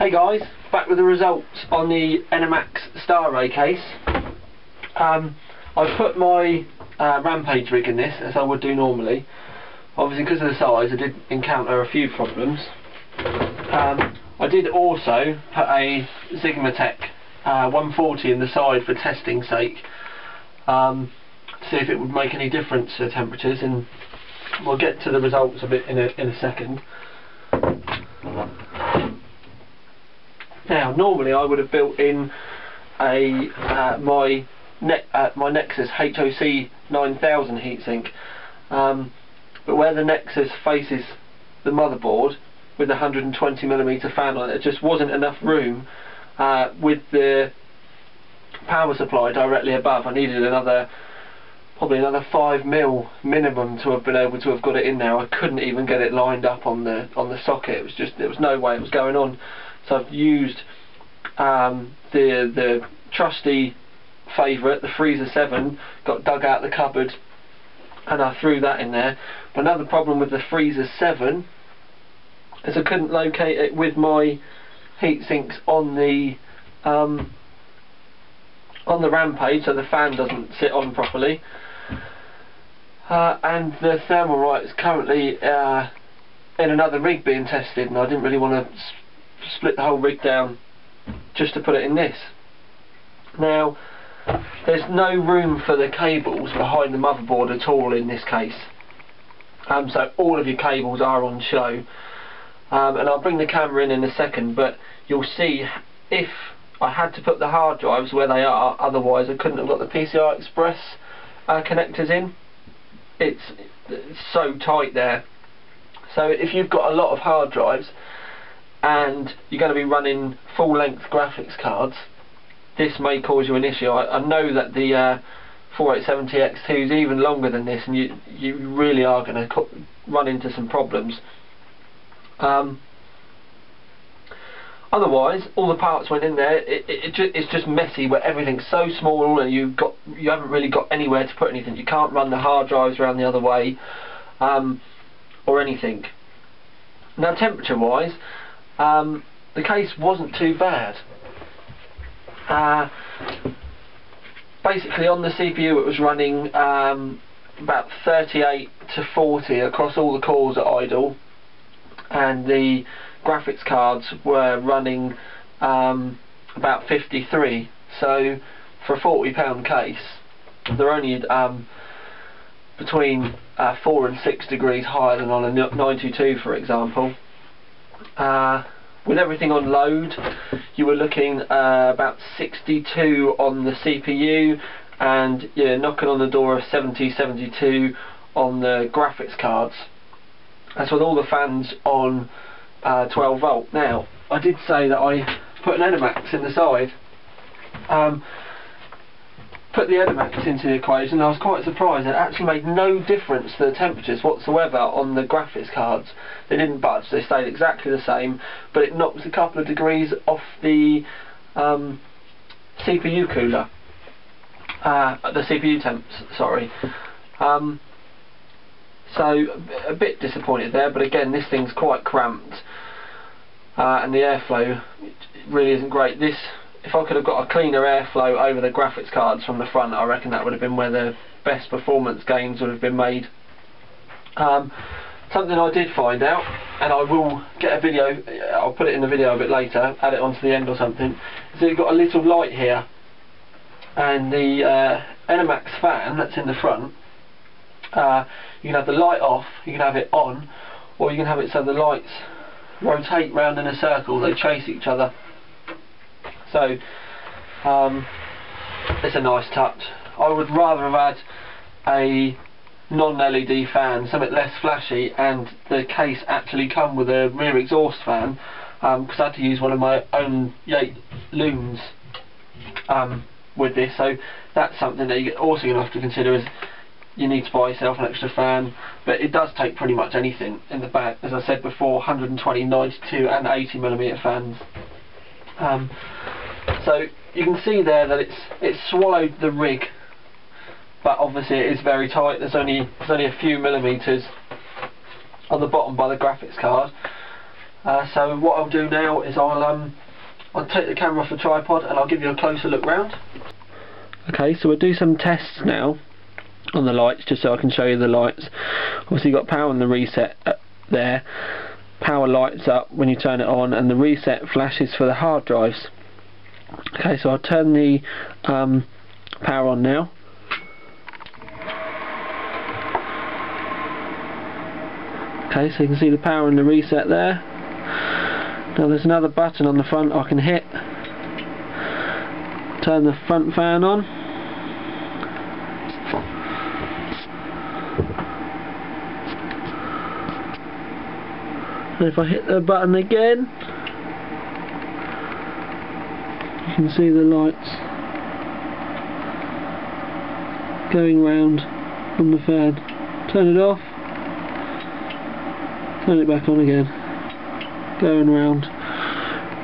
Hey guys, back with the results on the Enermax Staray case. I've put my Rampage rig in this, as I would do normally. Obviously because of the size I did encounter a few problems. I did also put a Sigmatech 140 in the side for testing's sake, to see if it would make any difference to the temperatures, and we'll get to the results a bit in a second. Now, normally I would have built in a my Nexus HOC 9000 heatsink, but where the Nexus faces the motherboard with a 120mm fan on it, there just wasn't enough room with the power supply directly above. I needed probably another 5mm minimum to have been able to have got it in there. I couldn't even get it lined up on the socket. There was no way it was going on. So I've used the trusty favourite, the Freezer 7, got dug out the cupboard, and I threw that in there. But another problem with the Freezer 7 is I couldn't locate it with my heat sinks on the Rampage, so the fan doesn't sit on properly. And the Thermalright is currently in another rig being tested, and I didn't really want to split the whole rig down just to put it in this. Now, there's no room for the cables behind the motherboard at all in this case, so all of your cables are on show, and I'll bring the camera in a second, but you'll see if I had to put the hard drives where they are, otherwise I couldn't have got the PCI Express connectors in. It's so tight there. So if you've got a lot of hard drives and you're going to be running full-length graphics cards, this may cause you an issue. I know that the 4870X2 is even longer than this, and you really are going to run into some problems. Otherwise, all the parts went in there. It's just messy, where everything's so small and you haven't really got anywhere to put anything. You can't run the hard drives around the other way, or anything. Now, temperature-wise, the case wasn't too bad. Basically, on the CPU it was running about 38 to 40 across all the cores at idle, and the graphics cards were running about 53. So for a £40 case, they're only between 4 and 6 degrees higher than on a 922, for example. With everything on load, you were looking about 62 on the CPU, and knocking on the door of 70, 72 on the graphics cards. That's with all the fans on 12 volt. Now, I did say that I put an Enermax in the side. Put the Enermax into the equation, and I was quite surprised. It actually made no difference to the temperatures whatsoever on the graphics cards. They didn't budge, they stayed exactly the same, but it knocked a couple of degrees off the CPU cooler. The CPU temps, sorry. So a bit disappointed there, but again, this thing's quite cramped, and the airflow really isn't great. If I could have got a cleaner airflow over the graphics cards from the front, I reckon that would have been where the best performance gains would have been made. Something I did find out, and I will get a video, I'll put it in the video a bit later, add it onto the end or something, so you've got a little light here, and the Enermax fan that's in the front, you can have the light off, you can have it on, or you can have it so the lights rotate round in a circle, they chase each other. So it's a nice touch. I would rather have had a non-LED fan, something less flashy, and the case actually come with a rear exhaust fan, because I had to use one of my own Yates looms with this. So that's something that you're also going to have to consider, is you need to buy yourself an extra fan, but it does take pretty much anything in the back. As I said before, 120, 92 and 80mm fans. So you can see there that it's swallowed the rig, but obviously it is very tight. There's only a few millimeters on the bottom by the graphics card, So what I'll do now is I'll take the camera off the tripod and I'll give you a closer look round. Okay, so we'll do some tests now on the lights, just so I can show you the lights. Obviously you've got power on the reset there. Power lights up when you turn it on, and the reset flashes for the hard drives. Okay, so I'll turn the power on now. Okay, so you can see the power and the reset there. Now there's another button on the front I can hit. Turn the front fan on. And if I hit the button again, you can see the lights going round on the fan. Turn it off, turn it back on again, going round.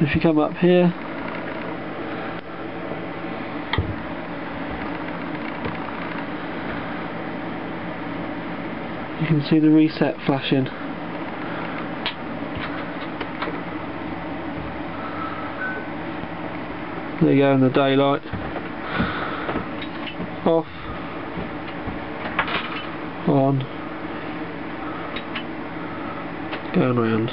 If you come up here, you can see the reset flashing. There you go in the daylight. Off. On. Going round.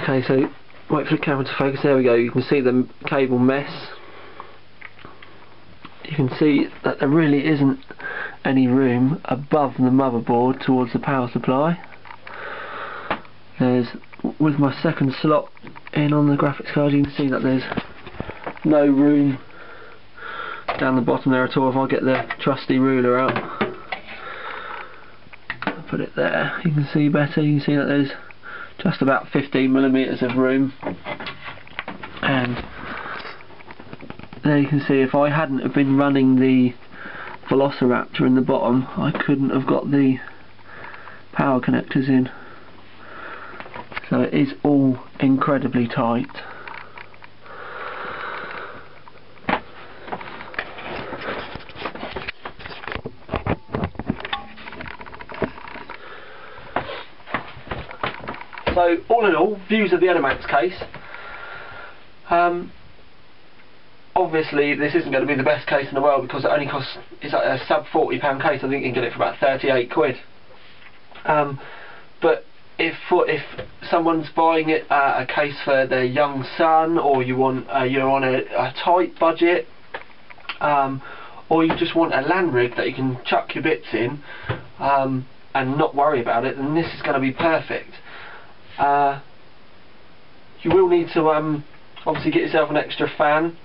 Okay, so wait for the camera to focus. There we go. You can see the cable mess. You can see that there really isn't any room above the motherboard towards the power supply. There's, with my second slot in on the graphics card, you can see that there's no room down the bottom there at all. If I get the trusty ruler out, I'll put it there, you can see better. You can see that there's just about 15mm of room, and there you can see if I hadn't have been running the Velociraptor in the bottom, I couldn't have got the power connectors in. So it is all incredibly tight. So all in all, views of the Enermax case. Obviously this isn't going to be the best case in the world, because it only costs, it's like a sub £40 case. I think you can get it for about 38 quid. But if someone's buying it a case for their young son, or you're on a tight budget, or you just want a land rig that you can chuck your bits in and not worry about it, then this is going to be perfect. You will need to obviously get yourself an extra fan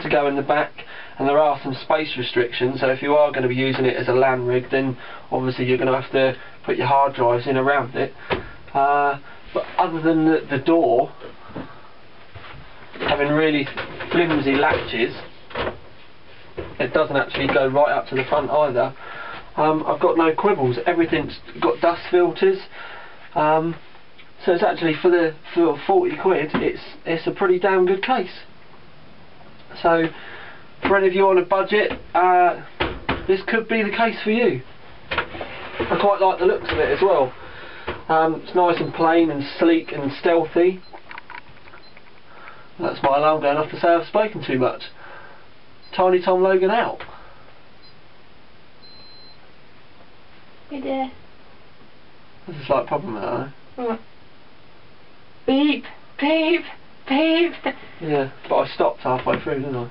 to go in the back, and there are some space restrictions, so if you are going to be using it as a LAN rig, then obviously you're going to have to put your hard drives in around it. But other than the door having really flimsy latches, it doesn't actually go right up to the front either. I've got no quibbles. Everything's got dust filters, so it's actually for 40 quid, it's a pretty damn good case. So for any of you on a budget, this could be the case for you. I quite like the looks of it as well. It's nice and plain and sleek and stealthy. That's my alarm going off to say I've spoken too much. Tiny Tom Logan out. Hey there. There's a slight problem with that, Oh. Beep, beep, beep. Yeah, but I stopped halfway through, didn't I?